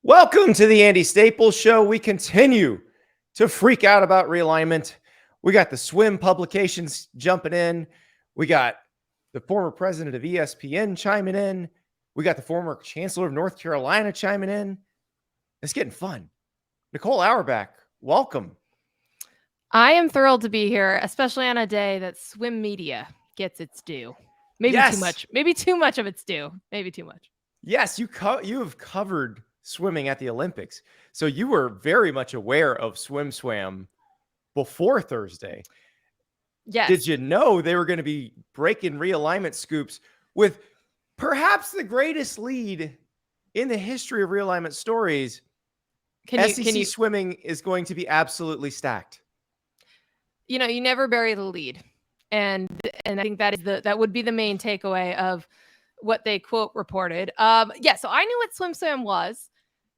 Welcome to the Andy Staples Show. We continue to freak out about realignment. We got the Swim publications jumping in. We got the former president of ESPN chiming in. We got the former chancellor of North Carolina chiming in. It's getting fun. Nicole Auerbach, welcome. I am thrilled to be here, especially on a day that swim media gets its due. Maybe too much. Maybe too much of its due. Maybe too much. Yes, you have covered swimming at the Olympics. So you were very much aware of SwimSwam before Thursday. Yes. Did you know they were going to be breaking realignment scoops with perhaps the greatest lead in the history of realignment stories? SEC swimming is going to be absolutely stacked. You know, you never bury the lead. And I think that would be the main takeaway of what they quote reported. So I knew what SwimSwam was.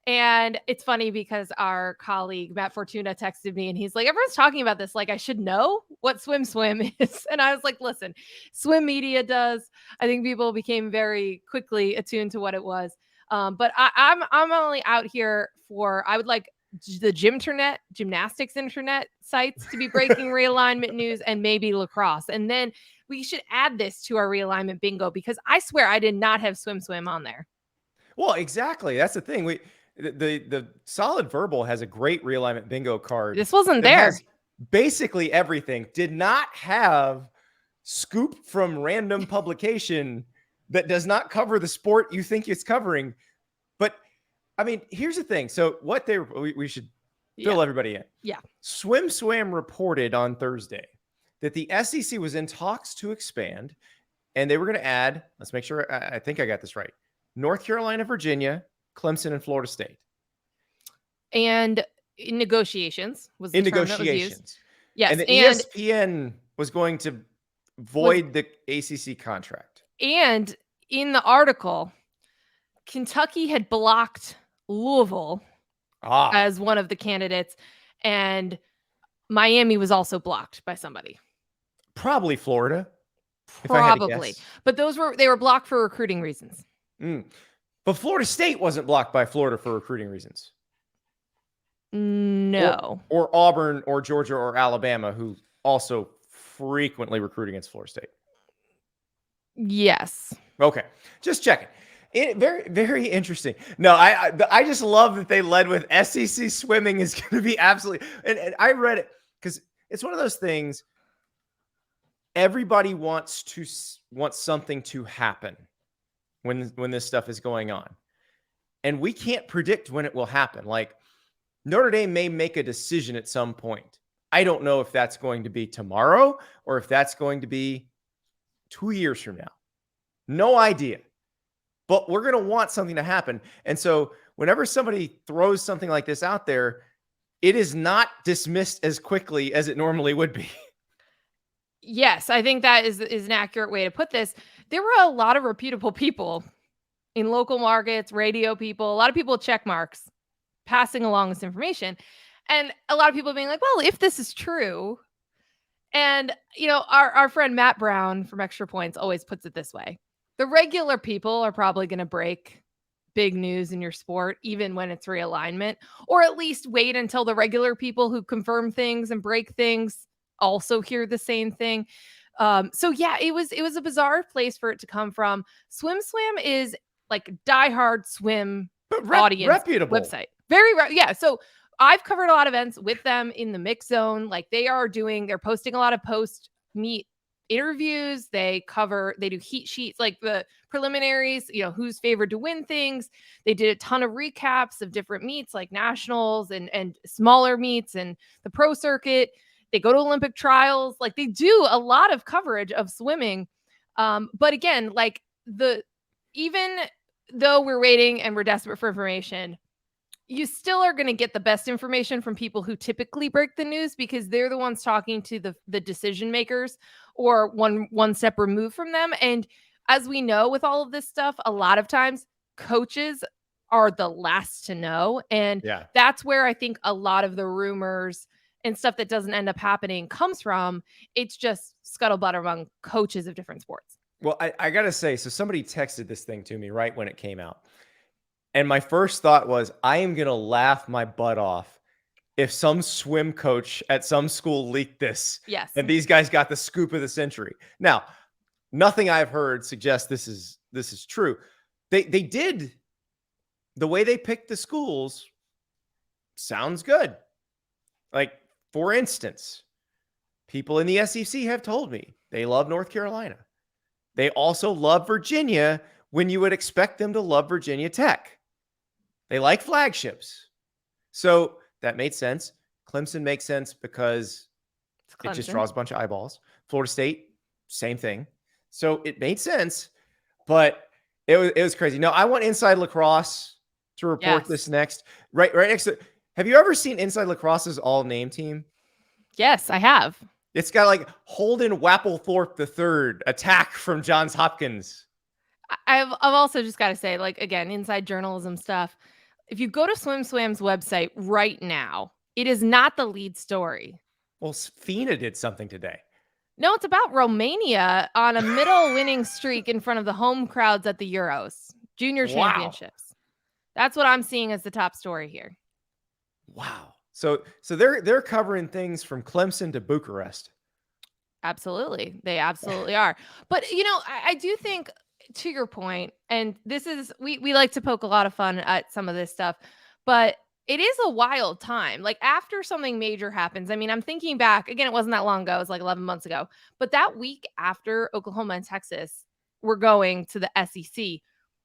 And it's funny because our colleague Matt Fortuna texted me and he's like, everyone's talking about this. Like, I should know what SwimSwam is. And I was like, listen, swim media does. I think people became very quickly attuned to what it was. But I'm only out here for, I would like the gymnastics internet sites to be breaking realignment news, and maybe lacrosse. And then we should add this to our realignment bingo, because I swear I did not have SwimSwam on there. Well, exactly. That's the thing. The Solid Verbal has a great realignment bingo card. This wasn't there. Basically everything. Did not have scoop from random publication that does not cover the sport you think it's covering. But I mean, here's the thing. So what we should fill everybody in. Yeah. SwimSwam reported on Thursday that the SEC was in talks to expand, and they were going to add, let's make sure I think I got this right, North Carolina, Virginia, Clemson, and Florida State. And in negotiations was the term that was used. Yes. And the ESPN was going to void the ACC contract. And in the article, Kentucky had blocked Louisville as one of the candidates, and Miami was also blocked by somebody. Probably Florida. Probably. But they were blocked for recruiting reasons. But Florida State wasn't blocked by Florida for recruiting reasons. No. Or Auburn or Georgia or Alabama, who also frequently recruit against Florida State. Yes. Okay. Just checking. Very, very interesting. No, I just love that they led with SEC swimming is going to be absolutely. And I read it because it's one of those things. Everybody wants something to happen when this stuff is going on, and we can't predict when it will happen. Like, Notre Dame may make a decision at some point. I don't know if that's going to be tomorrow or if that's going to be 2 years from now. No idea. But we're going to want something to happen. And so whenever somebody throws something like this out there, it is not dismissed as quickly as it normally would be. Yes, I think that is an accurate way to put this. There were a lot of reputable people in local markets, radio people, a lot of people with check marks passing along this information. And a lot of people being like, well, if this is true. And, you know, our friend Matt Brown from Extra Points always puts it this way. The regular people are probably going to break big news in your sport, even when it's realignment, or at least wait until the regular people who confirm things and break things also hear the same thing. So yeah, it was a bizarre place for it to come from. SwimSwam is like diehard swim audience reputable website. Very yeah. So I've covered a lot of events with them in the mix zone. Like they're posting a lot of post meet interviews. They do heat sheets, like the preliminaries, you know, who's favored to win things. They did a ton of recaps of different meets like nationals and smaller meets and the pro circuit. They go to Olympic trials. Like they do a lot of coverage of swimming. But again, like even though we're waiting and we're desperate for information, you still are going to get the best information from people who typically break the news, because they're the ones talking to the decision makers or one step removed from them. And as we know with all of this stuff, a lot of times coaches are the last to know. And that's where I think a lot of the rumors and stuff that doesn't end up happening comes from. It's just scuttlebutt among coaches of different sports. Well, I got to say, so somebody texted this thing to me right when it came out. And my first thought was, I am going to laugh my butt off if some swim coach at some school leaked this. Yes. And these guys got the scoop of the century. Now, nothing I've heard suggests this is true. They did, the way they picked the schools sounds good. Like, for instance, people in the SEC have told me they love North Carolina. They also love Virginia when you would expect them to love Virginia Tech. They like flagships. So that made sense. Clemson makes sense because it just draws a bunch of eyeballs. Florida State, same thing. So it made sense, but it was crazy. No, I want Inside Lacrosse to report this next. Right next to, have you ever seen Inside Lacrosse's all-name team? Yes, I have. It's got like Holden Wapplethorpe III, attack from Johns Hopkins. I've also just got to say, like, again, inside journalism stuff. If you go to SwimSwam's website right now, it is not the lead story. Well, FINA did something today. No, it's about Romania on a middle winning streak in front of the home crowds at the Euros Junior Championships. That's what I'm seeing as the top story here. Wow. So they're covering things from Clemson to Bucharest. Absolutely. They absolutely are. But, you know, I do think, to your point, and this is, we like to poke a lot of fun at some of this stuff, but it is a wild time. Like, after something major happens, I mean, I'm thinking back, again, it wasn't that long ago. It was like 11 months ago. But that week after Oklahoma and Texas were going to the SEC,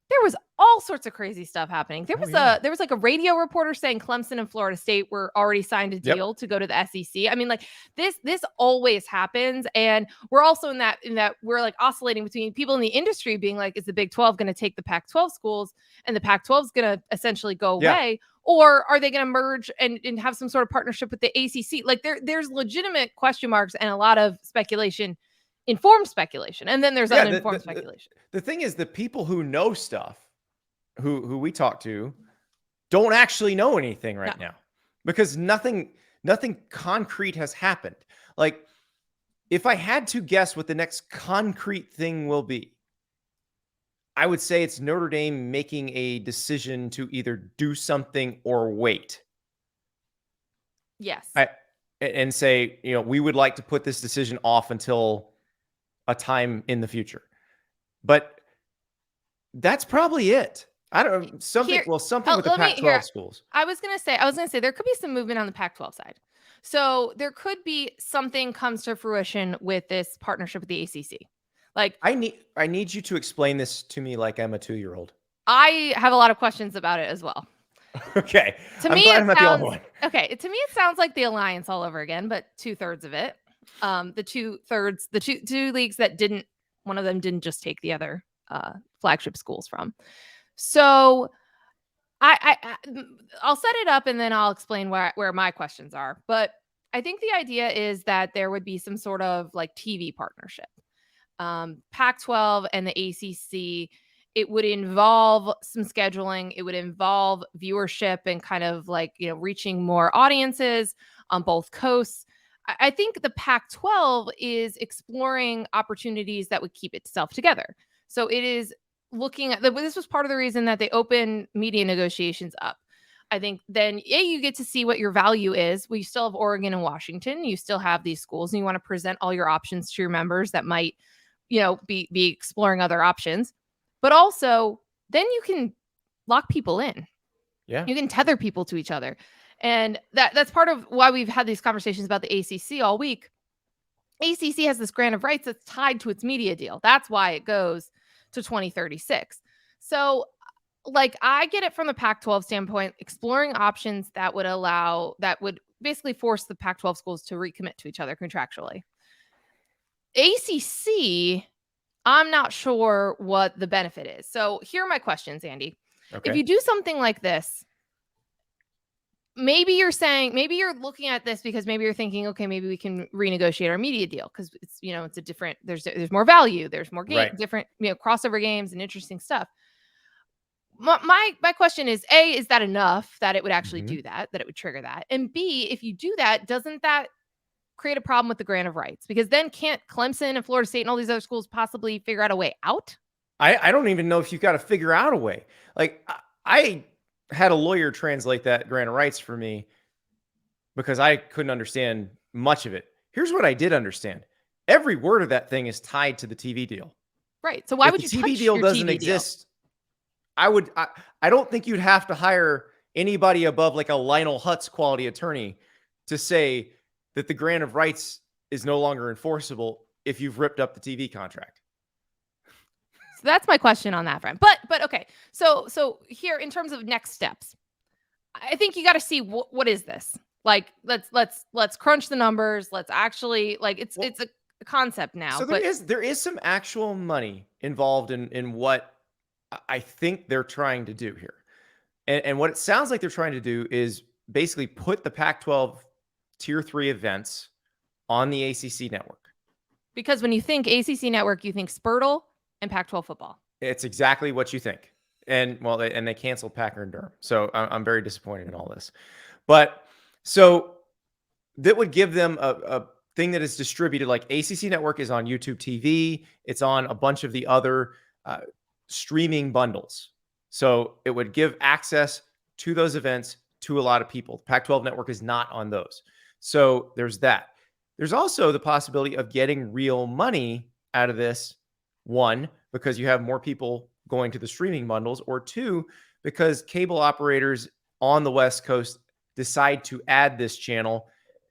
there was all sorts of crazy stuff happening. There was like a radio reporter saying Clemson and Florida State were already signed a deal to go to the SEC. I mean, like, this always happens. And we're also in that we're like oscillating between people in the industry being like, is the Big 12 going to take the Pac-12 schools and the Pac-12 is going to essentially go away? Or are they going to merge and have some sort of partnership with the ACC? Like, there's legitimate question marks and a lot of speculation, informed speculation. And then there's uninformed speculation. The thing is, the people who know stuff, who we talk to, don't actually know anything right now, because nothing concrete has happened. Like, if I had to guess what the next concrete thing will be, I would say it's Notre Dame making a decision to either do something or wait. Yes. And say, you know, we would like to put this decision off until a time in the future. But that's probably it. I don't know. Something with the Pac-12 schools. I was going to say there could be some movement on the Pac-12 side. So there could be something comes to fruition with this partnership with the ACC. Like, I need you to explain this to me like I'm a 2-year-old. I have a lot of questions about it as well. Okay. To me, I'm not the only one. Okay. To me, it sounds like the alliance all over again, but 2/3 of it. The two leagues that didn't, one of them didn't just take the other flagship schools from. So I'll set it up and then I'll explain where my questions are. But I think the idea is that there would be some sort of like TV partnership. Pac-12 and the ACC, it would involve some scheduling. It would involve viewership and kind of like, you know, reaching more audiences on both coasts. I think the Pac-12 is exploring opportunities that would keep itself together. So it is looking at this was part of the reason that they opened media negotiations up. I think then you get to see what your value is. We still have Oregon and Washington. You still have these schools and you want to present all your options to your members that might, you know, be exploring other options. But also then you can lock people in. Yeah. You can tether people to each other. And that's part of why we've had these conversations about the ACC all week. ACC has this grant of rights that's tied to its media deal. That's why it goes to 2036. So, like, I get it from the Pac-12 standpoint, exploring options that would basically force the Pac-12 schools to recommit to each other contractually. ACC, I'm not sure what the benefit is. So here are my questions, Andy. Okay. If you do something like this, maybe you're looking at this because maybe you're thinking, okay, maybe we can renegotiate our media deal because it's, you know, it's a different, there's more value, there's more game, different, you know, crossover games and interesting stuff. My question is, A, is that enough that it would actually do that it would trigger that? And B, if you do that, doesn't that create a problem with the grant of rights? Because then can't Clemson and Florida State and all these other schools possibly figure out a way out? I don't even know if you've got to figure out a way. Like, I had a lawyer translate that grant of rights for me because I couldn't understand much of it. Here's what I did understand. Every word of that thing is tied to the TV deal. Right. So why If would the you TV touch deal your doesn't TV deal? exist, I don't think you'd have to hire anybody above like a Lionel Hutz quality attorney to say that the grant of rights is no longer enforceable if you've ripped up the TV contract. So that's my question on that front. But okay. So here in terms of next steps, I think you got to see what is this? Like let's crunch the numbers. Let's actually like it's a concept now. So there is some actual money involved in what I think they're trying to do here. And what it sounds like they're trying to do is basically put the Pac-12 tier 3 events on the ACC network. Because when you think ACC network, you think Spurtle and Pac-12 football. It's exactly what you think. And well, they canceled Packer and Durham. So I'm very disappointed in all this. But so that would give them a thing that is distributed, like ACC network is on YouTube TV. It's on a bunch of the other streaming bundles. So it would give access to those events to a lot of people. Pac-12 network is not on those. So there's that. There's also the possibility of getting real money out of this. One, because you have more people going to the streaming bundles, or two, because cable operators on the West Coast decide to add this channel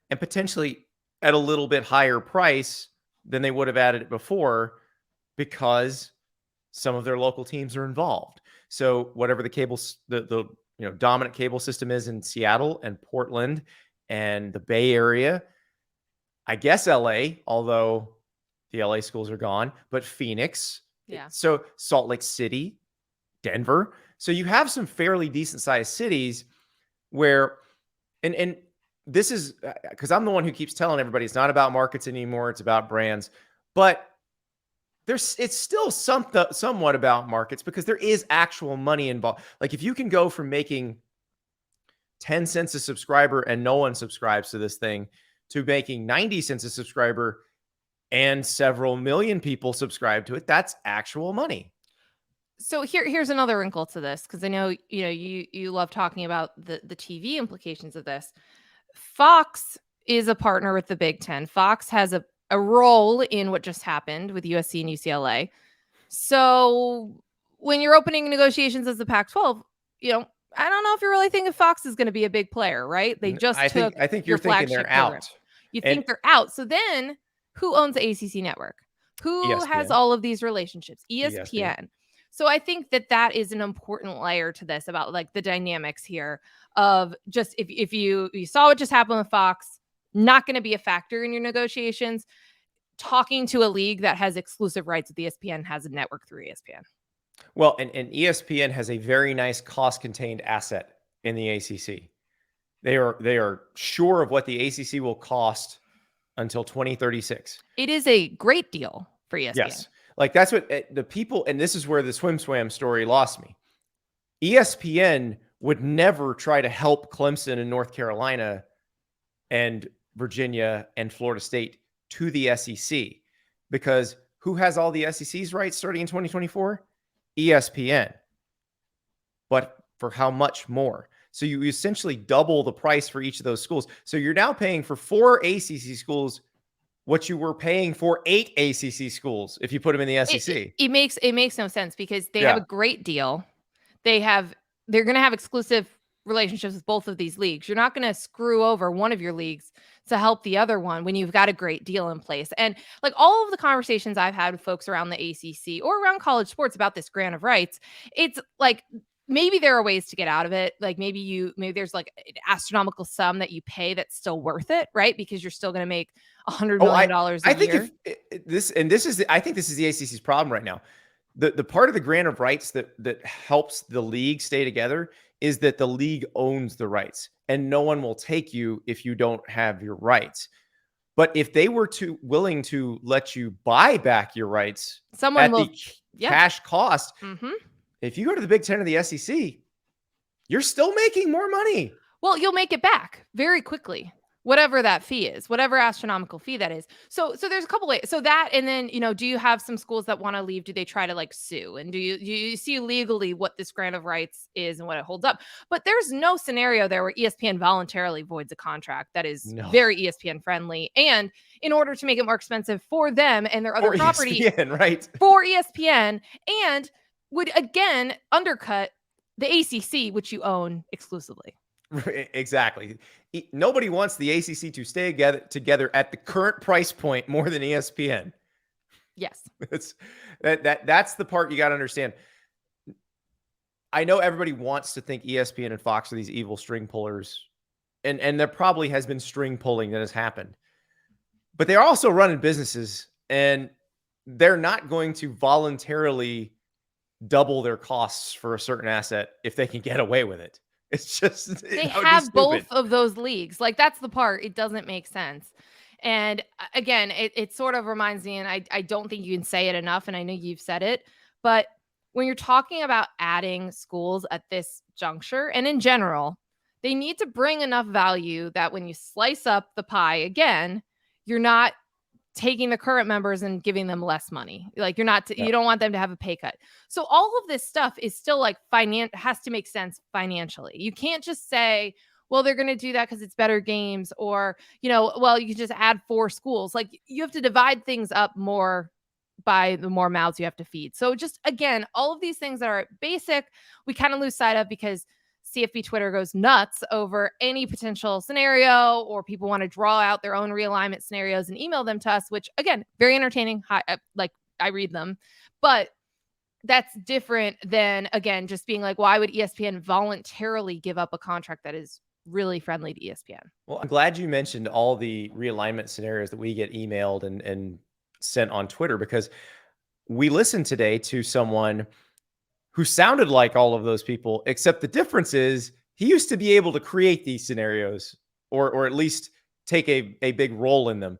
and potentially at a little bit higher price than they would have added it before because some of their local teams are involved. So whatever the dominant cable system is in Seattle and Portland and the Bay Area, I guess LA, although the LA schools are gone, but Phoenix. Yeah. So Salt Lake City, Denver. So you have some fairly decent sized cities where, and this is because I'm the one who keeps telling everybody it's not about markets anymore. It's about brands, but it's still somewhat about markets because there is actual money involved. Like if you can go from making 10 cents a subscriber and no one subscribes to this thing to making 90 cents a subscriber and several million people subscribe to it, that's actual money. So here's another wrinkle to this, because I know you love talking about the TV implications of this. Fox is a partner with the Big Ten. Fox has a role in what just happened with USC and UCLA. So when you're opening negotiations as the Pac-12, I don't know if you're really thinking Fox is going to be a big player, right? They just I think you're thinking they're program. out. You think they're out. So then who owns the ACC network? Who ESPN. has all of these relationships? ESPN. ESPN. So I think that is an important layer to this about like the dynamics here of just if you saw what just happened with Fox, not going to be a factor in your negotiations. Talking to a league that has exclusive rights with ESPN, has a network through ESPN. Well, and ESPN has a very nice cost-contained asset in the ACC. They are sure of what the ACC will cost until 2036. It is a great deal for ESPN. Yes. Like that's what the people, and this is where the SwimSwam story lost me. ESPN would never try to help Clemson and North Carolina and Virginia and Florida State to the SEC, because who has all the SEC's rights starting in 2024? ESPN. But for how much more? So you essentially double the price for each of those schools. So you're now paying for 4 ACC schools what you were paying for 8 ACC schools if you put them in the SEC. It makes no sense because they have a great deal. They're going to have exclusive relationships with both of these leagues. You're not going to screw over one of your leagues to help the other one when you've got a great deal in place. And like all of the conversations I've had with folks around the ACC or around college sports about this grant of rights, it's like maybe there are ways to get out of it. Like maybe there's like an astronomical sum that you pay that's still worth it, right? Because you're still going to make $100 million a year. I think this is the ACC's problem right now. The part of the grant of rights that helps the league stay together is that the league owns the rights and no one will take you if you don't have your rights. But if they were willing to let you buy back your rights the cash cost, if you go to the Big Ten or the SEC, you're still making more money. Well, you'll make it back very quickly. whatever that fee is, whatever astronomical fee that is. So there's a couple ways. So that, and then, do you have some schools that want to leave? Do they try to like sue? And do you see legally what this grant of rights is and what it holds up? But there's no scenario there where ESPN voluntarily voids a contract that is very ESPN friendly. And in order to make it more expensive for them and their other for property, ESPN, right? For ESPN, and would again undercut the ACC, which you own exclusively. Exactly. Nobody wants the ACC to stay together at the current price point more than ESPN. Yes. That's the part you got to understand. I know everybody wants to think ESPN and Fox are these evil string pullers, and there probably has been string pulling that has happened. But they're also running businesses, and they're not going to voluntarily double their costs for a certain asset if they can get away with it. It's just, they have both of those leagues. Like, that's the part. It doesn't make sense. And again, it sort of reminds me, and I don't think you can say it enough, and I know you've said it, but when you're talking about adding schools at this juncture, and in general, they need to bring enough value that when you slice up the pie again, you're not taking the current members and giving them less money. Like, you're not, you don't want them to have a pay cut. So all of this stuff is still like has to make sense financially. You can't just say, well, they're going to do that because it's better games, or, well, you can just add 4 schools. Like, you have to divide things up more by the more mouths you have to feed. So just, again, all of these things that are basic, we kind of lose sight of because CFB Twitter goes nuts over any potential scenario, or people want to draw out their own realignment scenarios and email them to us, which, again, very entertaining. I read them, but that's different than, again, just being like, why would ESPN voluntarily give up a contract that is really friendly to ESPN? Well, I'm glad you mentioned all the realignment scenarios that we get emailed and sent on Twitter, because we listened today to someone who sounded like all of those people, except the difference is he used to be able to create these scenarios, or at least take a big role in them.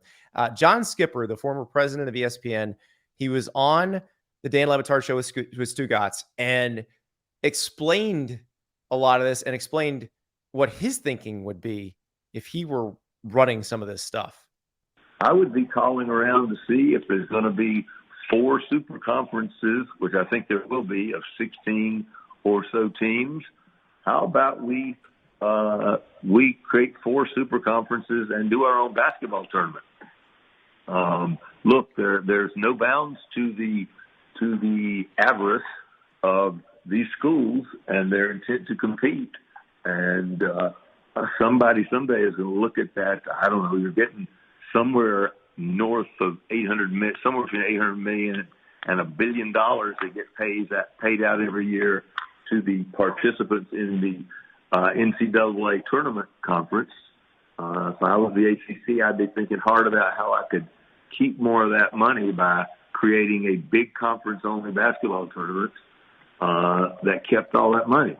John Skipper, the former president of ESPN, he was on the Dan Levitar show with Stugatz and explained a lot of this, and explained what his thinking would be if he were running some of this stuff. I would be calling around to see if there's going to be 4 super conferences, which I think there will be, of 16 or so teams. How about we create 4 super conferences and do our own basketball tournament? Look, there's no bounds to the avarice of these schools and their intent to compete. And somebody someday is going to look at that. I don't know. You're getting somewhere north of somewhere between $800 million and $1 billion that get paid out every year to the participants in the NCAA tournament conference. If I was the ACC, I'd be thinking hard about how I could keep more of that money by creating a big conference-only basketball tournament that kept all that money.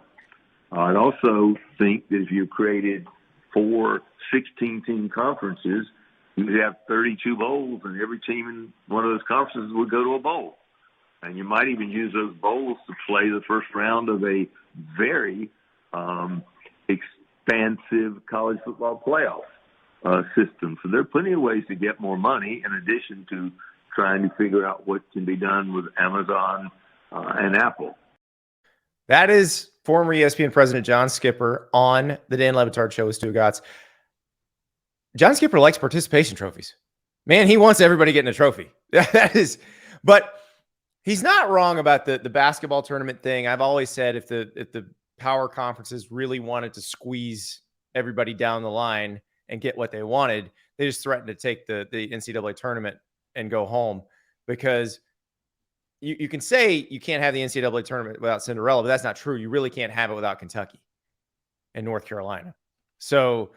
I'd also think that if you created 4 16-team conferences, you'd have 32 bowls, and every team in one of those conferences would go to a bowl. And you might even use those bowls to play the first round of a very expansive college football playoff system. So there are plenty of ways to get more money, in addition to trying to figure out what can be done with Amazon and Apple. That is former ESPN president John Skipper on the Dan Levitar show with Stugatz. John Skipper likes participation trophies. Man, he wants everybody getting a trophy. But he's not wrong about the basketball tournament thing. I've always said if the power conferences really wanted to squeeze everybody down the line and get what they wanted, they just threatened to take the NCAA tournament and go home, because you can say you can't have the NCAA tournament without Cinderella, but that's not true. You really can't have it without Kentucky and North Carolina. So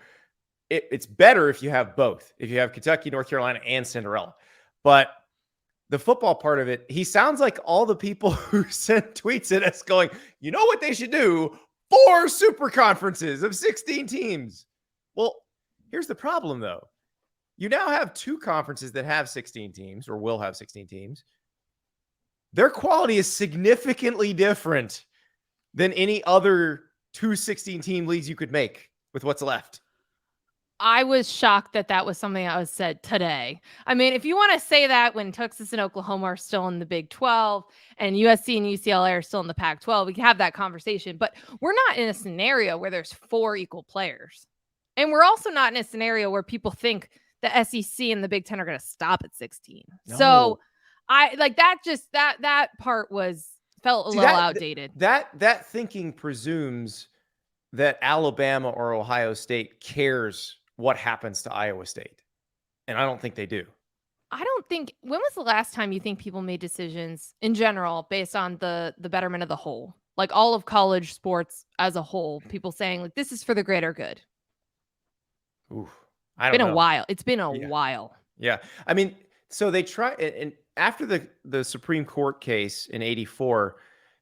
it's better if you have both, if you have Kentucky, North Carolina, and Cinderella. But the football part of it, he sounds like all the people who sent tweets at us going, you know what they should do? 4 super conferences of 16 teams. Well, here's the problem, though. You now have 2 conferences that have 16 teams, or will have 16 teams. Their quality is significantly different than any other 2 16-team leagues you could make with what's left. I was shocked that that was something that was said today. I mean, if you want to say that when Texas and Oklahoma are still in the Big 12 and USC and UCLA are still in the Pac-12, we can have that conversation. But we're not in a scenario where there's 4 equal players. And we're also not in a scenario where people think the SEC and the Big 10 are going to stop at 16. No. So I like that, just that part felt a little outdated. That thinking presumes that Alabama or Ohio State cares what happens to Iowa State. And I don't think they do. I don't think, when was the last time you think people made decisions in general based on the betterment of the whole? Like all of college sports as a whole, people saying like, this is for the greater good. Ooh, I don't know. It's been a while. It's been a while. Yeah. I mean, so they try, and after the Supreme Court case in 84,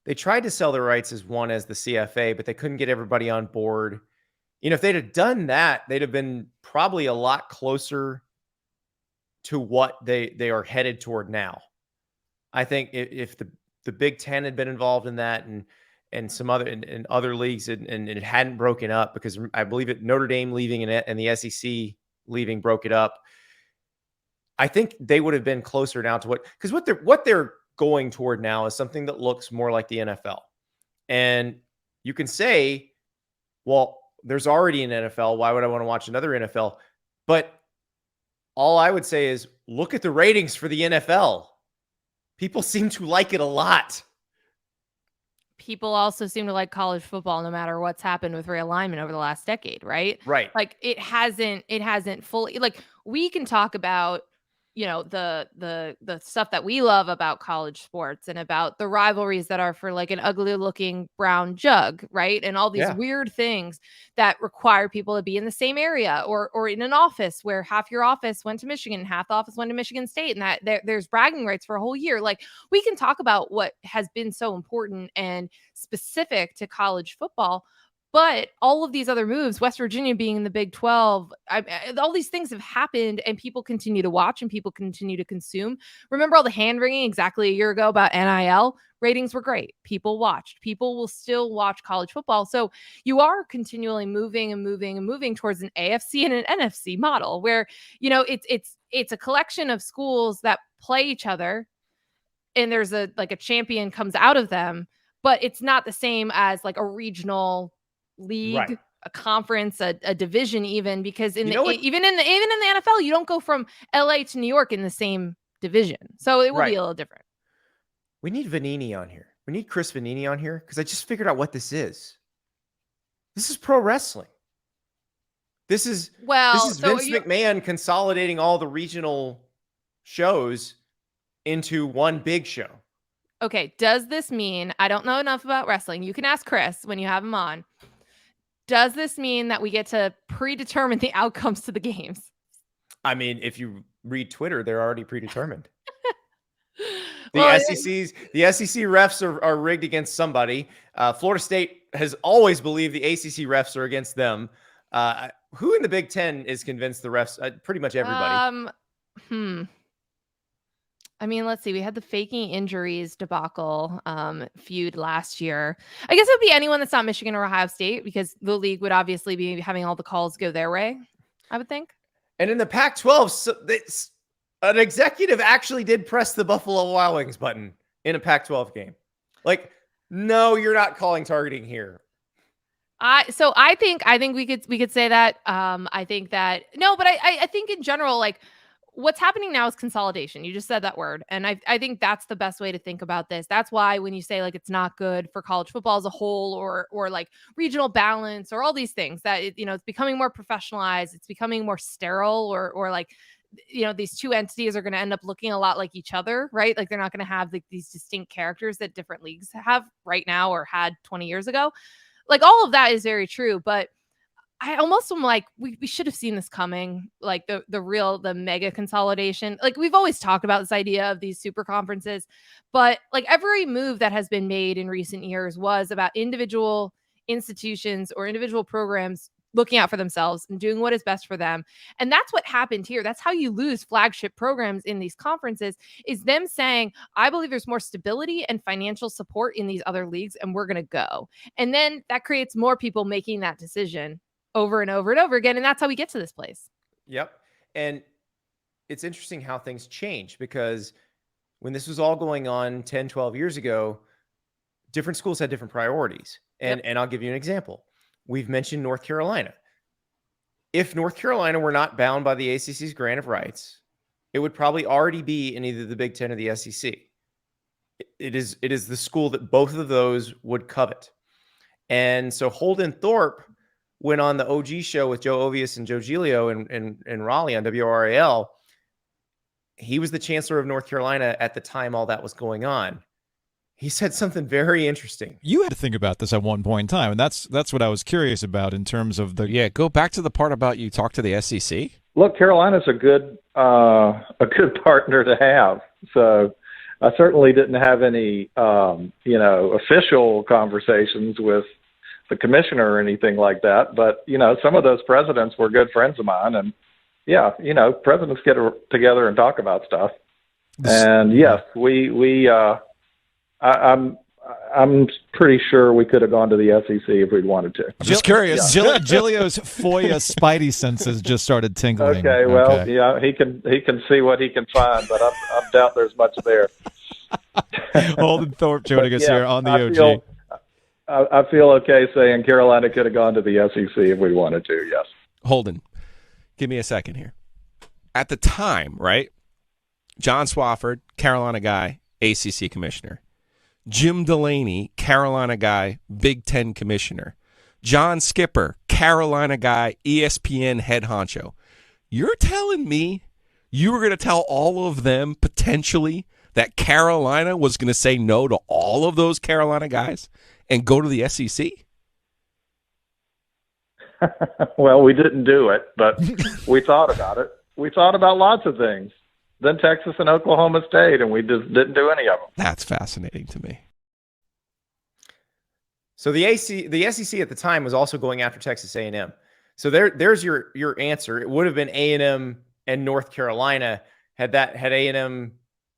they tried to sell their rights as the CFA, but they couldn't get everybody on board. You know, if they'd have done that, they'd have been probably a lot closer to what they are headed toward now. I think if the Big Ten had been involved in that and some other in other leagues and it hadn't broken up, because I believe Notre Dame leaving and the SEC leaving broke it up. I think they would have been closer now to because what they're going toward now is something that looks more like the NFL. And you can say, well, there's already an NFL. Why would I want to watch another NFL? But all I would say is look at the ratings for the NFL. People seem to like it a lot. People also seem to like college football no matter what's happened with realignment over the last decade, right? Right. Like it hasn't fully, like we can talk about, you know, the stuff that we love about college sports and about the rivalries that are for like an ugly looking brown jug, right? And all these weird things that require people to be in the same area or in an office where half your office went to Michigan, half the office went to Michigan State, and that there's bragging rights for a whole year. Like we can talk about what has been so important and specific to college football. But all of these other moves, West Virginia being in the Big 12, all these things have happened and people continue to watch and people continue to consume. Remember all the hand-wringing exactly a year ago about NIL? Ratings were great. People watched. People will still watch college football. So you are continually moving and moving and moving towards an AFC and an NFC model where, you know, it's a collection of schools that play each other and there's a champion comes out of them, but it's not the same as like a regional league, a conference, a division, even because even in the NFL, you don't go from LA to New York in the same division. So it will be a little different. We need Vanini on here. We need Chris Vanini on here because I just figured out what this is. This is pro wrestling. This is Vince McMahon consolidating all the regional shows into one big show. Okay, does this mean, I don't know enough about wrestling. You can ask Chris when you have him on. Does this mean that we get to predetermine the outcomes to the games? I mean, if you read Twitter, they're already predetermined. The SEC refs are rigged against somebody. Florida State has always believed the ACC refs are against them. Who in the Big Ten is convinced the refs? Pretty much everybody. I mean, let's see. We had the faking injuries debacle feud last year. I guess it would be anyone that's not Michigan or Ohio State because the league would obviously be having all the calls go their way, I would think. And in the Pac-12, an executive actually did press the Buffalo Wild Wings button in a Pac-12 game. Like, no, you're not calling targeting here. So I think we could say that. I think that but I think in general, like, what's happening now is consolidation. You just said that word. And I think that's the best way to think about this. That's why when you say like it's not good for college football as a whole or like regional balance or all these things that, it's becoming more professionalized. It's becoming more sterile or like, these two entities are going to end up looking a lot like each other, right? Like they're not going to have like these distinct characters that different leagues have right now or had 20 years ago. Like all of that is very true. But I almost am like, we should have seen this coming, like the mega consolidation. Like we've always talked about this idea of these super conferences, but like every move that has been made in recent years was about individual institutions or individual programs looking out for themselves and doing what is best for them. And that's what happened here. That's how you lose flagship programs in these conferences, is them saying, I believe there's more stability and financial support in these other leagues and we're going to go. And then that creates more people making that decision. over and over and over again. And that's how we get to this place. Yep. And it's interesting how things change, because when this was all going on 10, 12 years ago, different schools had different priorities. And I'll give you an example. We've mentioned North Carolina. If North Carolina were not bound by the ACC's grant of rights, it would probably already be in either the Big Ten or the SEC. It is the school that both of those would covet. And so Holden Thorpe went on the OG show with Joe Ovius and Joe Giglio in Raleigh on WRAL. He was the chancellor of North Carolina at the time all that was going on. He said something very interesting. You had to think about this at one point in time, and that's what I was curious about in terms of the. Yeah, go back to the part about you talk to the SEC. Look, Carolina's a good partner to have. So I certainly didn't have any official conversations with the commissioner or anything like that. But some of those presidents were good friends of mine, and presidents get together and talk about stuff. And yes, I'm pretty sure we could have gone to the SEC if we'd wanted to. Just curious. Yeah. Giglio's FOIA spidey senses just started tingling. Okay, well, yeah, he can see what he can find, but I doubt there's much there. Holden Thorpe joining us here on the OG. I feel okay saying Carolina could have gone to the SEC if we wanted to, yes. Holden, give me a second here. At the time, right, John Swofford, Carolina guy, ACC commissioner. Jim Delaney, Carolina guy, Big Ten commissioner. John Skipper, Carolina guy, ESPN head honcho. You're telling me you were going to tell all of them potentially that Carolina was going to say no to all of those Carolina guys and go to the SEC? Well, we didn't do it, but we thought about it. We thought about lots of things. Then Texas and Oklahoma State, and we just didn't do any of them. That's fascinating to me. So the SEC at the time was also going after Texas A&M. So there's your answer. It would have been A&M and North Carolina had A&M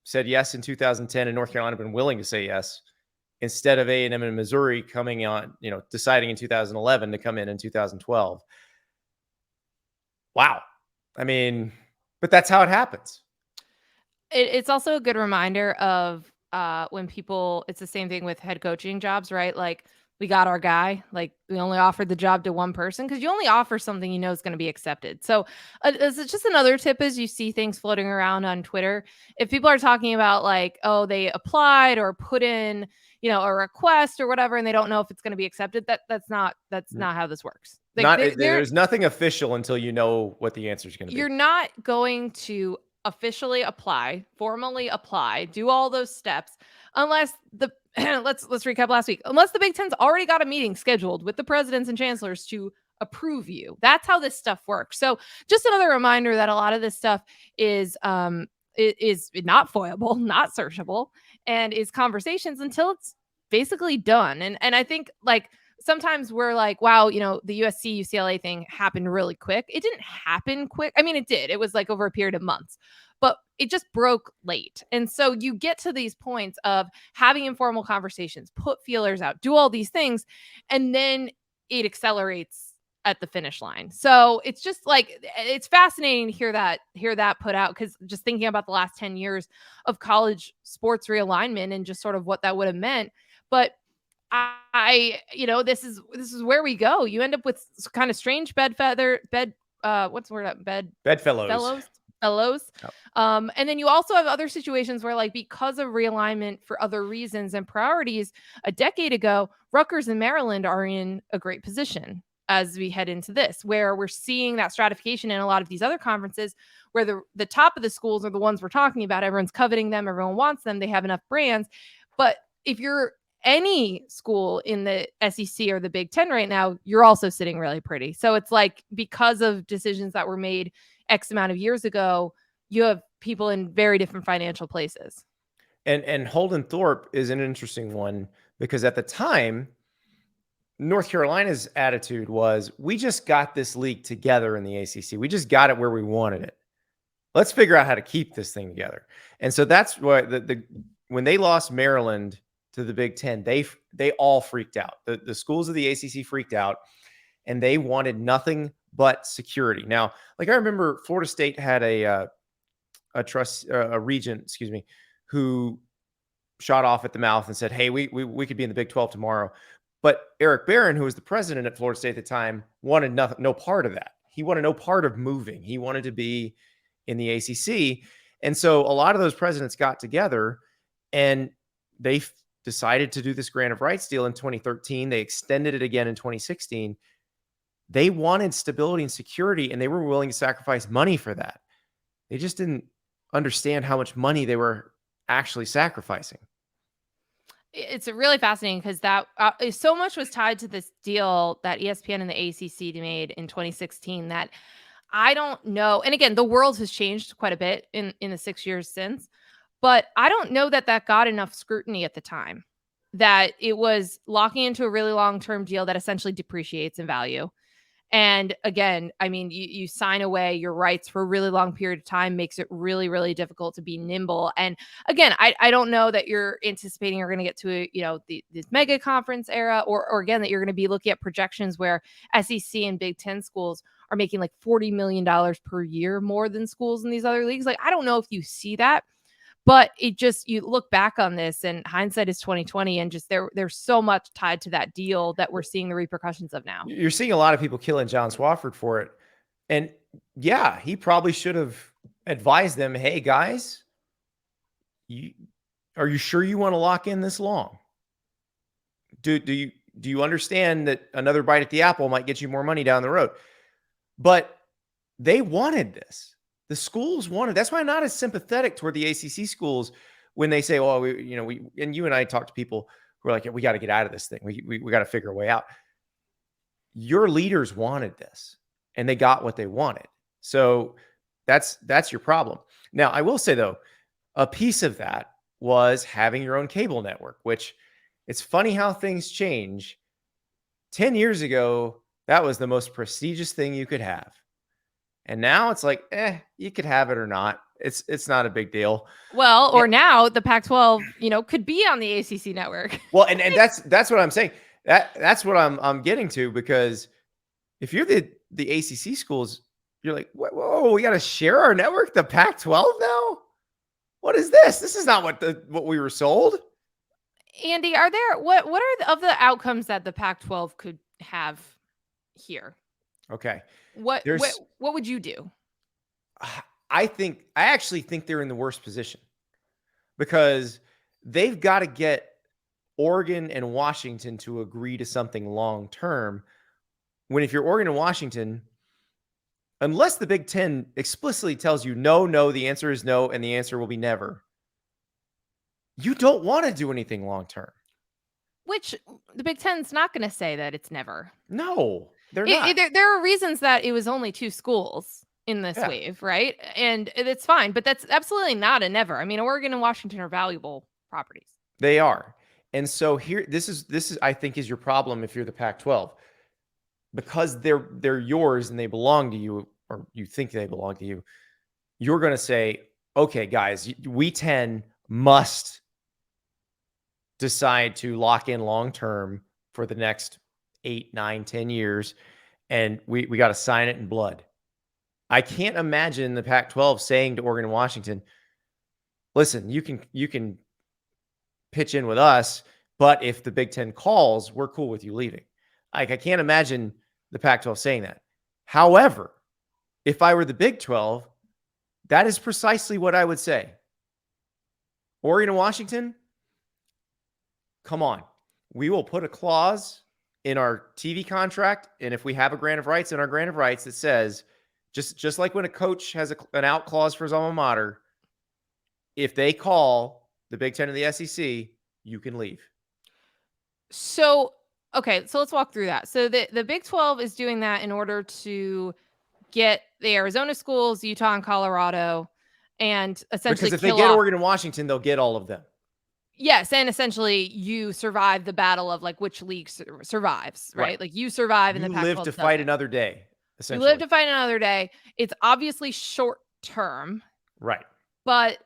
said yes in 2010 and North Carolina been willing to say yes, instead of A&M and Missouri coming on, deciding in 2011 to come in 2012. Wow. I mean, but that's how it happens. It's also a good reminder of when people, it's the same thing with head coaching jobs, right? Like, we got our guy, like we only offered the job to one person because you only offer something you know is going to be accepted. So it's just another tip as you see things floating around on Twitter. If people are talking about like, oh, they applied or put in, a request or whatever, and they don't know if it's going to be accepted, that's not how this works. Like, there's nothing official until you know what the answer is going to be. You're not going to officially apply, formally apply, do all those steps unless let's recap last week. Unless the Big Ten's already got a meeting scheduled with the presidents and chancellors to approve you. That's how this stuff works. So just another reminder that a lot of this stuff is not foiable, not searchable, and is conversations until it's basically done. And I think like sometimes we're like, wow, the USC UCLA thing happened really quick. It didn't happen quick. I mean, it did. It was like over a period of months, but it just broke late. And so you get to these points of having informal conversations, put feelers out, do all these things, and then it accelerates at the finish line. So it's just like, it's fascinating to hear that put out, because just thinking about the last 10 years of college sports realignment and just sort of what that would have meant. But this is where we go. You end up with kind of strange bedfellows. And then you also have other situations where, like, because of realignment for other reasons and priorities a decade ago, Rutgers and Maryland are in a great position as we head into this, where we're seeing that stratification in a lot of these other conferences where the top of the schools are the ones we're talking about. Everyone's coveting them. Everyone wants them. They have enough brands. But if you're any school in the SEC or the Big Ten right now, you're also sitting really pretty. So it's like, because of decisions that were made X amount of years ago, you have people in very different financial places. And Holden Thorpe is an interesting one, because at the time, North Carolina's attitude was, we just got this league together in the ACC. We just got it where we wanted it. Let's figure out how to keep this thing together. And so that's why when they lost Maryland to the Big Ten, they all freaked out. The schools of the ACC freaked out. and they wanted nothing but security. Now, like I remember Florida State had a regent, excuse me, who shot off at the mouth and said, hey, we could be in the Big 12 tomorrow. But Eric Barron, who was the president at Florida State at the time, wanted no part of that. He wanted no part of moving. He wanted to be in the ACC. And so a lot of those presidents got together and they decided to do this grant of rights deal in 2013. They extended it again in 2016. They wanted stability and security, and they were willing to sacrifice money for that. They just didn't understand how much money they were actually sacrificing. It's really fascinating because that so much was tied to this deal that ESPN and the ACC made in 2016 that I don't know. And again, the world has changed quite a bit in the 6 years since, but I don't know that got enough scrutiny at the time, that it was locking into a really long-term deal that essentially depreciates in value. And again, I mean, you sign away your rights for a really long period of time, makes it really, really difficult to be nimble. And again, I don't know that you're anticipating you're going to get to this mega conference era, or again, that you're going to be looking at projections where SEC and Big Ten schools are making like $40 million per year more than schools in these other leagues. Like, I don't know if you see that. But you look back on this, and hindsight is 2020, and just there's so much tied to that deal that we're seeing the repercussions of now. You're seeing a lot of people killing John Swofford for it. And yeah, he probably should have advised them, hey guys, are you sure you want to lock in this long? Do you understand that another bite at the apple might get you more money down the road? But they wanted this. The schools wanted. That's why I'm not as sympathetic toward the ACC schools when they say, "Oh, we." And you and I talk to people who are like, "We got to get out of this thing. We got to figure a way out." Your leaders wanted this, and they got what they wanted. So that's your problem. Now, I will say though, a piece of that was having your own cable network. Which it's funny how things change. 10 years ago, that was the most prestigious thing you could have. And now it's like, you could have it or not. It's not a big deal. Well, or now the Pac-12, could be on the ACC network. Well, and that's what I'm saying. That's what I'm getting to, because if you're the ACC schools, you're like, whoa, we got to share our network, the Pac-12 now? What is this? This is not what we were sold. Andy, are there what are of the outcomes that the Pac-12 could have here? Okay. What would you do? I actually think they're in the worst position, because they've got to get Oregon and Washington to agree to something long term. When if you're Oregon and Washington, unless the Big Ten explicitly tells you no, the answer is no, and the answer will be never, you don't want to do anything long term. Which the Big Ten's not going to say that it's never. No. They're not. There are reasons that it was only 2 schools in this wave, right? And it's fine, but that's absolutely not a never. I mean, Oregon and Washington are valuable properties. They are. And so here, this is I think is your problem if you're the Pac-12, because they're yours and they belong to you, or you think they belong to you. You're going to say, okay, guys, we 10 must decide to lock in long term for the next 8, 9, 10 years, and we got to sign it in blood. I can't imagine the Pac-12 saying to Oregon and Washington, listen, you can pitch in with us, but if the Big Ten calls, we're cool with you leaving. Like, I can't imagine the Pac-12 saying that. However, if I were the Big 12, that is precisely what I would say. Oregon and Washington, come on. We will put a clause in our TV contract, and if we have a grant of rights in our grant of rights that says, just like when a coach has an out clause for his alma mater, if they call the Big Ten and the SEC, you can leave. So, okay, so let's walk through that. So the Big 12 is doing that in order to get the Arizona schools, Utah and Colorado, and essentially because if they get Oregon and Washington, they'll get all of them. Yes, and essentially you survive the battle of like which league survives, right? Like you survive in the Pac-12. You live to fight another day, essentially. You live to fight another day. It's obviously short term. Right. But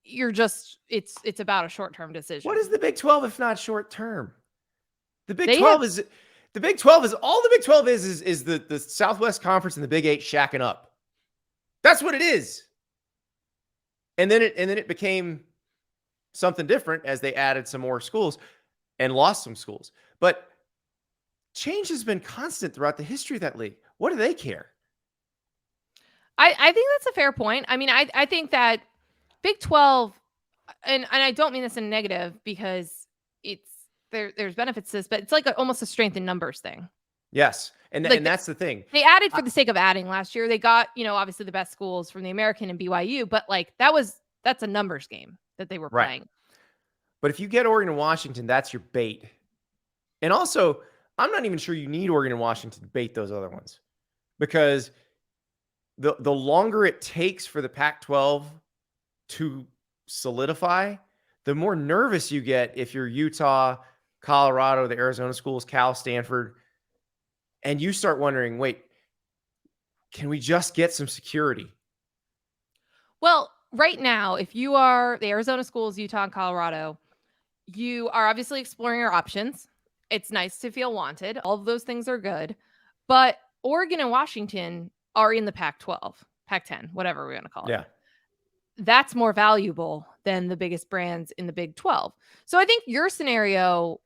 you're just it's about a short-term decision. What is the Big 12 if not short term? The Big 12 The Big 12 is all the Big 12 is the Southwest Conference and the Big 8 shacking up. That's what it is. And then it became something different as they added some more schools and lost some schools. But change has been constant throughout the history of that league. What do they care? I think that's a fair point. I mean, I think that Big 12, and I don't mean this in negative because there's benefits to this, but it's like almost a strength in numbers thing. Yes. And that's the thing. They added for the sake of adding last year. They got, obviously the best schools from the American and BYU, but like that's a numbers game that they were playing. But if you get Oregon and Washington, that's your bait. And also, I'm not even sure you need Oregon and Washington to bait those other ones, because the longer it takes for the Pac-12 to solidify, the more nervous you get if you're Utah, Colorado, the Arizona schools, Cal, Stanford, and you start wondering, wait, can we just get some security? Well, right now, if you are the Arizona schools, Utah, and Colorado, you are obviously exploring your options. It's nice to feel wanted. All of those things are good. But Oregon and Washington are in the Pac-12, Pac-10, whatever we want to call it. Yeah. That's more valuable than the biggest brands in the Big 12. So I think your scenario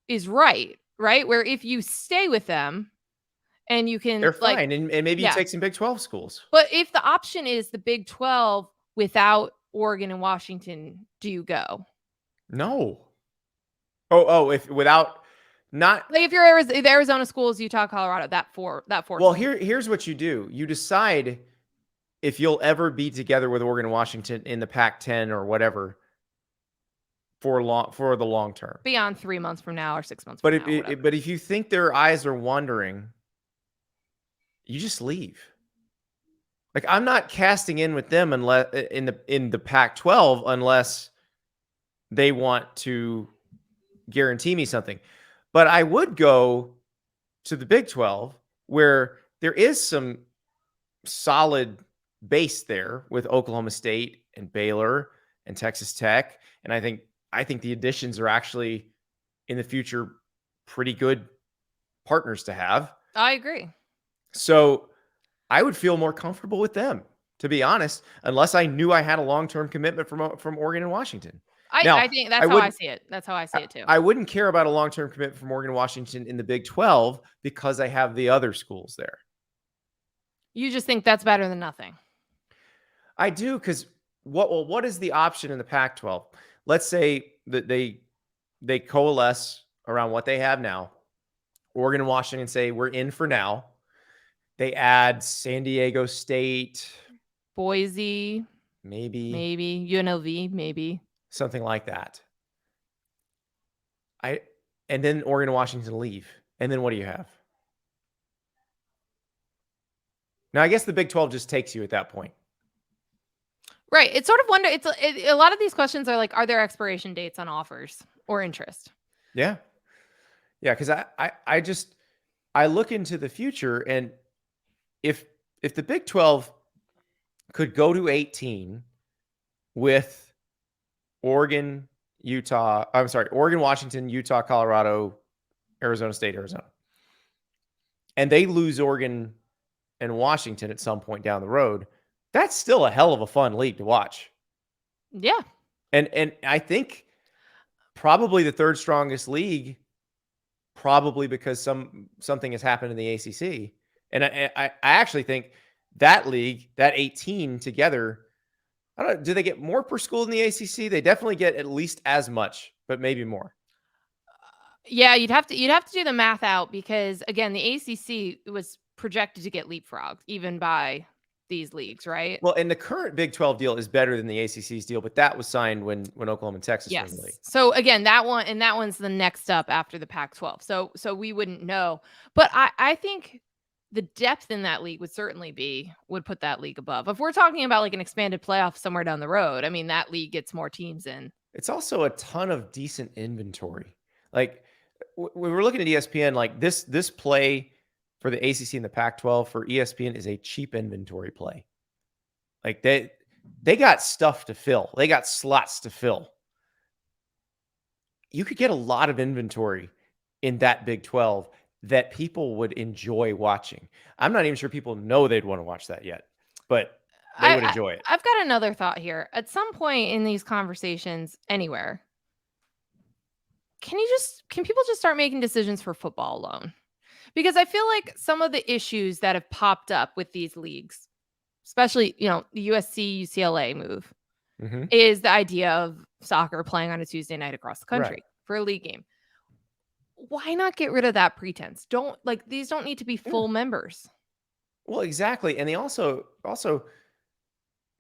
is right? Where if you stay with them and you can... They're fine. And maybe you take some Big 12 schools. But if the option is the Big 12 without Oregon and Washington, do you go? No. Oh, if without... Not like if you're the Arizona schools, Utah, Colorado, that four. Well, here's what you do. You decide if you'll ever be together with Oregon and Washington in the Pac-10 or whatever for the long term. Beyond 3 months from now or 6 months from now. But if you think their eyes are wandering, you just leave. Like, I'm not casting in with them unless in the Pac-12 unless they want to guarantee me something. But I would go to the Big 12 where there is some solid base there with Oklahoma State and Baylor and Texas Tech. And I think the additions are actually in the future pretty good partners to have. I agree. So I would feel more comfortable with them, to be honest, unless I knew I had a long-term commitment from Oregon and Washington. I think that's how I see it. That's how I see it too. I wouldn't care about a long-term commitment from Oregon and Washington in the Big 12 because I have the other schools there. You just think that's better than nothing. I do, because what is the option in the Pac-12? Let's say that they coalesce around what they have now. Oregon and Washington say we're in for now. They add San Diego State, Boise, maybe UNLV, maybe. Something like that. And then Oregon and Washington leave. And then what do you have? Now, I guess the Big 12 just takes you at that point. Right. It's sort of a lot of these questions are like, are there expiration dates on offers or interest? Yeah. Yeah. Because I look into the future, and if the Big 12 could go to 18 with Oregon, Washington, Utah, Colorado, Arizona State, Arizona. And they lose Oregon and Washington at some point down the road. That's still a hell of a fun league to watch. Yeah. And I think probably the third strongest league, probably because something has happened in the ACC. And I actually think that league, that 18 together, I don't know, do they get more per school than the ACC? They definitely get at least as much, but maybe more. Yeah, you'd have to do the math out, because again, the ACC was projected to get leapfrogged even by these leagues, right? Well, and the current Big 12 deal is better than the ACC's deal, but that was signed when Oklahoma and Texas were in the league. So again, that one's the next up after the Pac-12. So we wouldn't know, but I think the depth in that league would put that league above. If we're talking about like an expanded playoff somewhere down the road, I mean, that league gets more teams in. It's also a ton of decent inventory. Like we were looking at ESPN, like this play for the ACC and the Pac-12 for ESPN is a cheap inventory play. Like they got stuff to fill. They got slots to fill. You could get a lot of inventory in that Big 12 that people would enjoy watching. I'm not even sure people know they'd want to watch that yet, but they would enjoy it. I've got another thought here. At some point in these conversations, anywhere, can people just start making decisions for football alone? Because I feel like some of the issues that have popped up with these leagues, especially, the USC UCLA move, Mm-hmm. is the idea of soccer playing on a Tuesday night across the country for a league game. Why not get rid of that pretense? These don't need to be full members. Well, exactly. And they also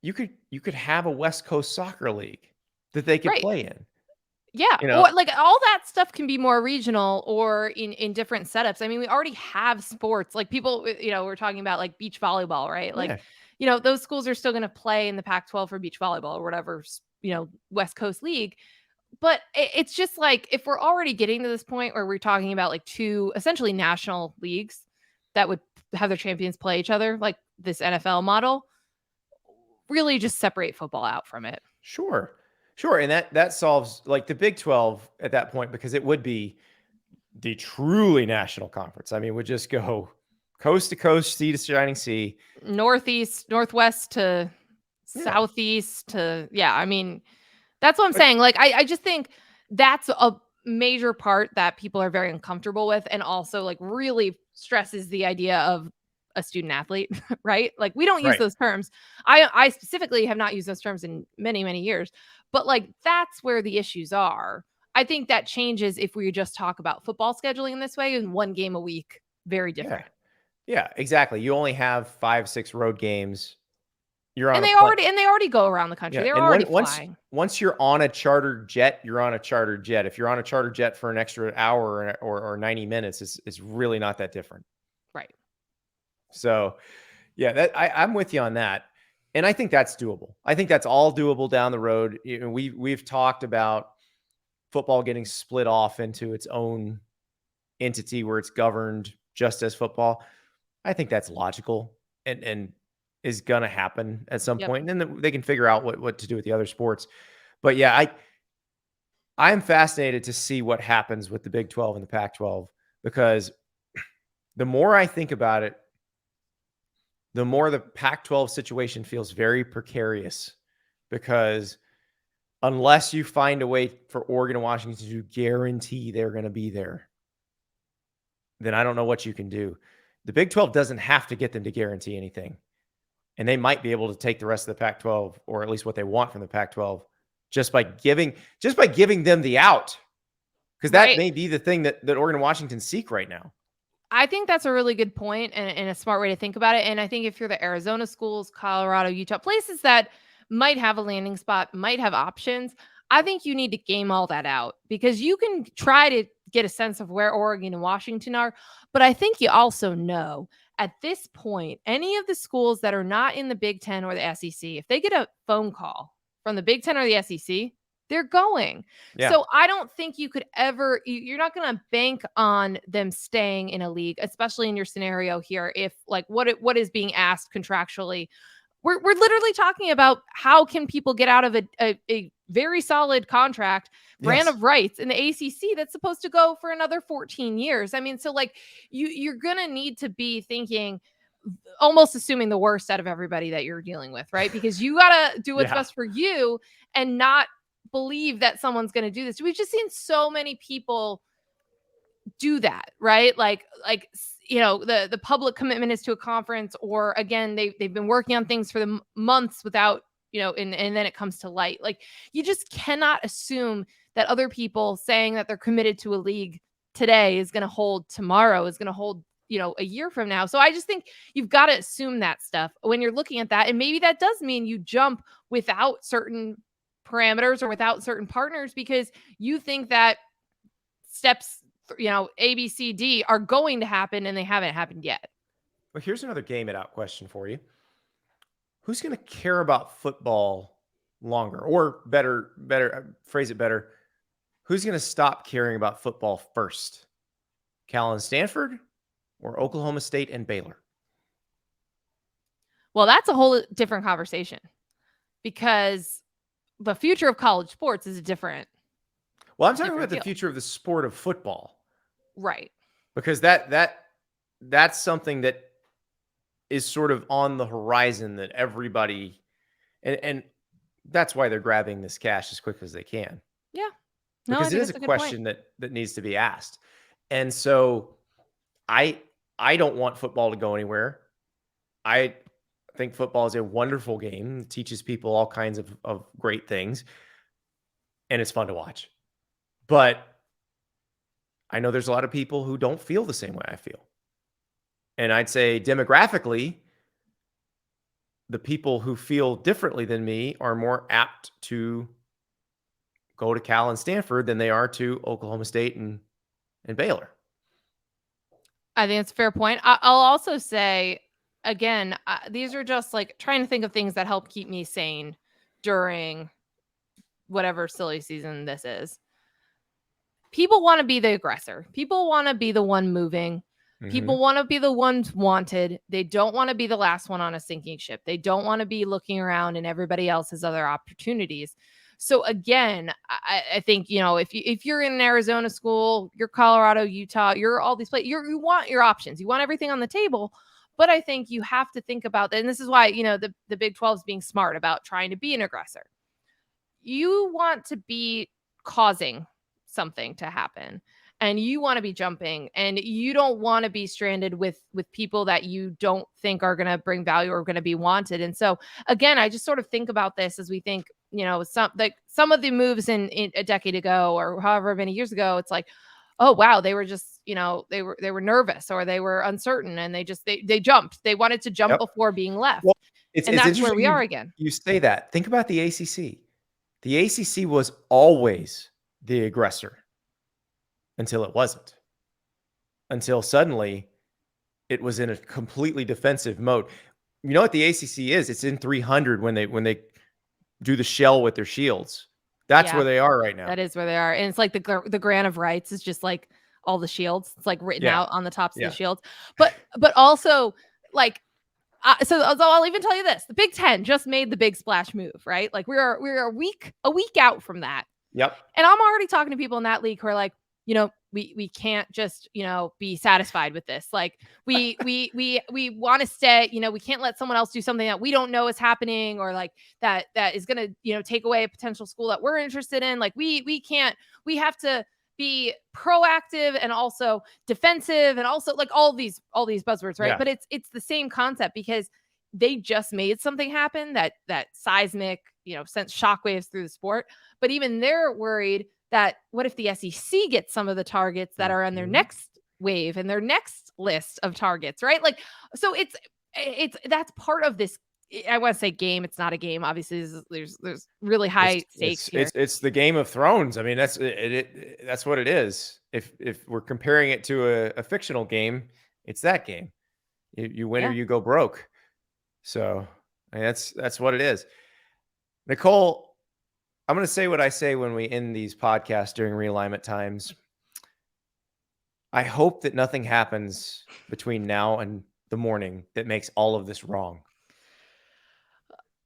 you could have a West Coast soccer league that they could play in. Yeah. Or all that stuff can be more regional or in different setups. I mean, we already have sports like people, we're talking about like beach volleyball, right? Like, those schools are still going to play in the Pac-12 for beach volleyball or whatever, West Coast league. But it's just like, if we're already getting to this point where we're talking about like two essentially national leagues that would have their champions play each other, like this NFL model, really just separate football out from it. Sure. And that solves like the Big 12 at that point, because it would be the truly national conference. I mean, would just go coast to coast, sea to shining sea, northeast, northwest to southeast to, I mean, that's what I'm saying. Like, I just think that's a major part that people are very uncomfortable with, and also like really stresses the idea of a student athlete, right? Like, we don't use those terms. I specifically have not used those terms in many, many years, but like, that's where the issues are. I think that changes if we just talk about football scheduling in this way, and one game a week, very different. Yeah, exactly. You only have 5-6 road games. You're on, and they already go around the country. They're already flying. Once you're on a charter jet, you're on a charter jet. If you're on a charter jet for an extra hour or 90 minutes, it's really not that different. Right. So, I'm with you on that, and I think that's doable. I think that's all doable down the road. We've talked about football getting split off into its own entity where it's governed just as football. I think that's logical and is going to happen at some point. And then they can figure out what to do with the other sports. But I'm fascinated to see what happens with the Big 12 and the Pac-12, because the more I think about it, the more the Pac-12 situation feels very precarious, because unless you find a way for Oregon and Washington to guarantee they're going to be there, then I don't know what you can do. The Big 12 doesn't have to get them to guarantee anything. And they might be able to take the rest of the Pac-12, or at least what they want from the Pac-12, just by giving them the out. Because that may be the thing that Oregon and Washington seek right now. I think that's a really good point and a smart way to think about it. And I think if you're the Arizona schools, Colorado, Utah, places that might have a landing spot, might have options, I think you need to game all that out, because you can try to get a sense of where Oregon and Washington are. But I think you also know at this point, any of the schools that are not in the Big Ten or the SEC, if they get a phone call from the Big Ten or the SEC, they're going. Yeah. So I don't think you could ever, you're not going to bank on them staying in a league, especially in your scenario here. If like what is being asked contractually, we're literally talking about how can people get out of a very solid contract, grant of rights in the ACC that's supposed to go for another 14 years. I mean, so like you're going to need to be thinking, almost assuming the worst out of everybody that you're dealing with, right? Because you got to do what's best for you and not believe that someone's going to do this. We've just seen so many people do that, right? Like, the public commitment is to a conference, or again, they've been working on things for the months without, and then it comes to light. Like, you just cannot assume that other people saying that they're committed to a league today is going to hold tomorrow, is going to hold, a year from now. So I just think you've got to assume that stuff when you're looking at that. And maybe that does mean you jump without certain parameters or without certain partners, because you think that steps, A, B, C, D are going to happen and they haven't happened yet. Well, here's another game it out question for you. Who's going to care about football longer? Or better, phrase it better. Who's going to stop caring about football first? Cal and Stanford, or Oklahoma State and Baylor? Well, that's a whole different conversation, because the future of college sports is different. Well, I'm talking about the future of the sport of football. Right. because that's something that is sort of on the horizon that everybody, and that's why they're grabbing this cash as quick as they can. Yeah. No, I Because it think is a that's good point. question that needs to be asked. And so I don't want football to go anywhere. I think football is a wonderful game. It teaches people all kinds of great things, and it's fun to watch. But I know there's a lot of people who don't feel the same way I feel. And I'd say demographically, the people who feel differently than me are more apt to go to Cal and Stanford than they are to Oklahoma State and Baylor. I think it's a fair point. I'll also say, again, these are just like trying to think of things that help keep me sane during whatever silly season this is. People want to be the aggressor. People want to be the one moving. People want to be the ones wanted. They don't want to be the last one on a sinking ship. They don't want to be looking around and everybody else has other opportunities. So again, I think, if you're in an Arizona school, you're Colorado, Utah, you're all these places, you want your options. You want everything on the table. But I think you have to think about that. And this is why, the Big 12 is being smart about trying to be an aggressor. You want to be causing something to happen. And you want to be jumping, and you don't want to be stranded with people that you don't think are going to bring value or going to be wanted. And so again, I just sort of think about this as we think, some of the moves in a decade ago or however many years ago, it's like, oh wow, they were just, they were nervous or they were uncertain and they jumped. They wanted to jump before being left. Well, and that's where we are again. You say that. Think about the ACC. The ACC was always the aggressor. Until it wasn't. Until suddenly it was in a completely defensive mode. You know what the ACC is? It's in 300 when they do the shell with their shields. That's where they are right now. That is where they are. And it's like the grant of rights is just like all the shields. It's like written out on the tops of the shields. But also like, so I'll even tell you this. The Big Ten just made the big splash move, right? Like we're a week out from that. Yep. And I'm already talking to people in that league who are like, we can't just, be satisfied with this. Like we want to stay, we can't let someone else do something that we don't know is happening or like that is going to, take away a potential school that we're interested in. Like we have to be proactive and also defensive and also like all these buzzwords, right? Yeah. But it's the same concept because they just made something happen that seismic, sent shockwaves through the sport. But even they're worried that what if the SEC gets some of the targets that are on their next wave and their next list of targets, right? Like, so that's part of this. I want to say game. It's not a game. Obviously, there's really high stakes here. It's the Game of Thrones. I mean, that's what it is. If we're comparing it to a fictional game, it's that game. You win or you go broke. So I mean, that's what it is. Nicole, I'm going to say what I say when we end these podcasts during realignment times. I hope that nothing happens between now and the morning that makes all of this wrong.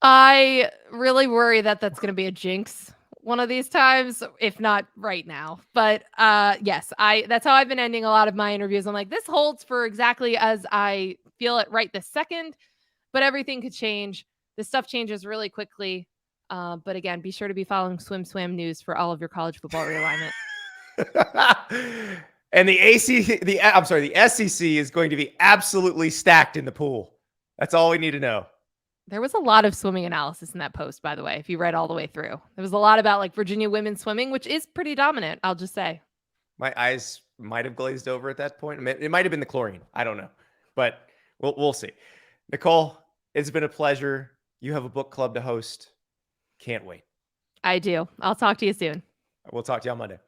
I really worry that that's going to be a jinx one of these times, if not right now. But yes, that's how I've been ending a lot of my interviews. I'm like, this holds for exactly as I feel it right this second, but everything could change. This stuff changes really quickly. But again, be sure to be following SwimSwam news for all of your college football realignment. And the SEC is going to be absolutely stacked in the pool. That's all we need to know. There was a lot of swimming analysis in that post, by the way, if you read all the way through. There was a lot about like Virginia women's swimming, which is pretty dominant, I'll just say. My eyes might have glazed over at that point. It might have been the chlorine. I don't know. But we'll see. Nicole, it's been a pleasure. You have a book club to host. Can't wait. I do. I'll talk to you soon. We'll talk to you on Monday.